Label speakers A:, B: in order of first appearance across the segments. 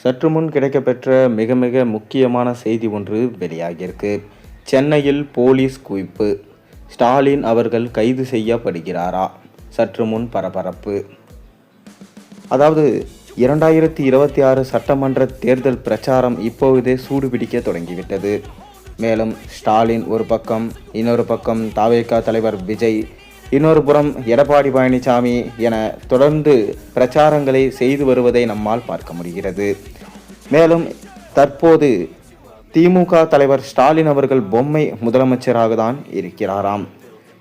A: சற்று முன் கிடைக்கப்பெற்ற மிக மிக முக்கியமான செய்தி ஒன்று வெளியாகியிருக்கு. சென்னையில் போலீஸ் குவிப்பு, ஸ்டாலின் அவர்கள் கைது செய்யப்படுகிறாரா? சற்று முன் பரபரப்பு. அதாவது 2026 சட்டமன்ற தேர்தல் பிரச்சாரம் இப்பொழுதே சூடுபிடிக்க தொடங்கிவிட்டது. மேலும் ஸ்டாலின் ஒரு பக்கம், இன்னொரு பக்கம் தாவேகா தலைவர் விஜய், இன்னொரு புறம் எடப்பாடி பழனிசாமி என தொடர்ந்து பிரச்சாரங்களை செய்து வருவதை நம்மால் பார்க்க முடிகிறது. மேலும் தற்போது திமுக தலைவர் ஸ்டாலின் அவர்கள் பொம்மை முதலமைச்சராக தான் இருக்கிறாராம்.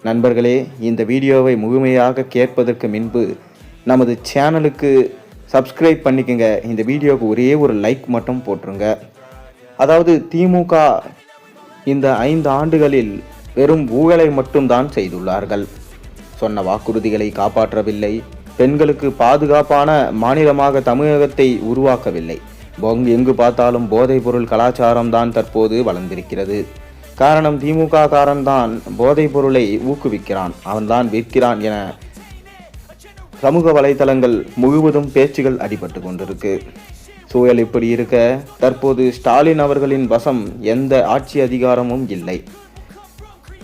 A: நண்பர்களே, இந்த வீடியோவை முழுமையாக கேட்பதற்கு முன்பு நமது சேனலுக்கு சப்ஸ்கிரைப் பண்ணிக்கங்க. இந்த வீடியோவுக்கு ஒரே ஒரு லைக் மட்டும் போட்டுருங்க. அதாவது திமுக இந்த 5 ஆண்டுகளில் வெறும் ஊழலை மட்டும்தான் செய்துள்ளார்கள். சொன்ன வாக்குறுதிகளை காப்பாற்றவில்லை. பெண்களுக்கு பாதுகாப்பான மாநிலமாக தமிழகத்தை உருவாக்கவில்லை. எங்கு பார்த்தாலும் போதைப் பொருள் கலாச்சாரம் தான் தற்போது வளர்ந்திருக்கிறது. காரணம், திமுக காரன்தான் போதைப் பொருளை ஊக்குவிக்கிறான், அவன்தான் விற்கிறான் என சமூக வலைதளங்கள் முழுவதும் பேச்சுகள் அடிபட்டு கொண்டிருக்கு. சூழல் இப்படி இருக்க, தற்போது ஸ்டாலின் அவர்களின் வசம் எந்த ஆட்சி அதிகாரமும் இல்லை.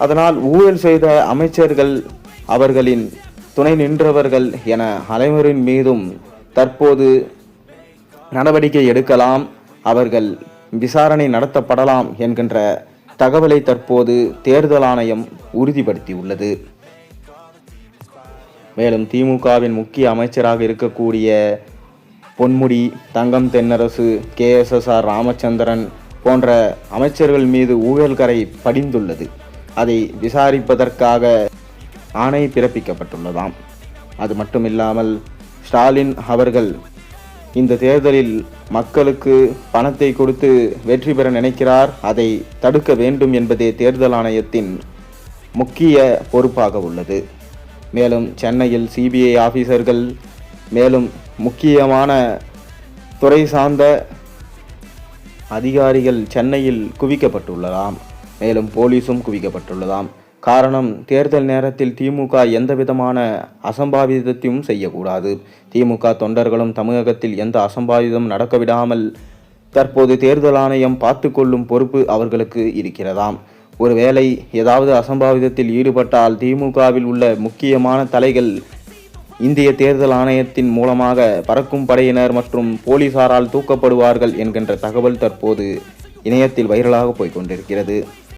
A: அதனால் ஊழல் செய்த அமைச்சர்கள், அவர்களின் துணை நின்றவர்கள் என அனைவரின் மீதும் தற்போது நடவடிக்கை எடுக்கலாம், அவர்கள் விசாரணை நடத்தப்படலாம் என்கின்ற தகவலை தற்போது தேர்தல் ஆணையம் உறுதிப்படுத்தியுள்ளது. மேலும் திமுகவின் முக்கிய அமைச்சராக இருக்கக்கூடிய பொன்முடி, தங்கம் தென்னரசு, KSSR ராமச்சந்திரன் போன்ற அமைச்சர்கள் மீது ஊழல் கரை படிந்துள்ளது. அதை விசாரிப்பதற்காக ஆணை பிறப்பிக்கப்பட்டுள்ளதாம். அது மட்டுமில்லாமல் ஸ்டாலின் அவர்கள் இந்த தேர்தலில் மக்களுக்கு பணத்தை கொடுத்து வெற்றி பெற நினைக்கிறார். அதை தடுக்க வேண்டும் என்பதே தேர்தல் ஆணையத்தின் முக்கிய பொறுப்பாக உள்ளது. மேலும் சென்னையில் CBI ஆபீசர்கள், மேலும் முக்கியமான துறை சார்ந்த அதிகாரிகள் சென்னையில் குவிக்கப்பட்டுள்ளதாம். மேலும் போலீஸும் குவிக்கப்பட்டுள்ளதாம். காரணம், தேர்தல் நேரத்தில் திமுக எந்த விதமான அசம்பாவிதத்தையும் செய்யக்கூடாது. திமுக தொண்டர்களும் தமிழகத்தில் எந்த அசம்பாவிதம் நடக்க விடாமல் தற்போது தேர்தல் ஆணையம் பார்த்து கொள்ளும் பொறுப்பு அவர்களுக்கு இருக்கிறதாம். ஒருவேளை ஏதாவது அசம்பாவிதத்தில் ஈடுபட்டால் திமுகவில் உள்ள முக்கியமான தலைகள் இந்திய தேர்தல் ஆணையத்தின் மூலமாக பறக்கும் படையினர் மற்றும் போலீசாரால் தூக்கப்படுவார்கள் என்கின்ற தகவல் தற்போது இணையத்தில் வைரலாக போய்கொண்டிருக்கிறது.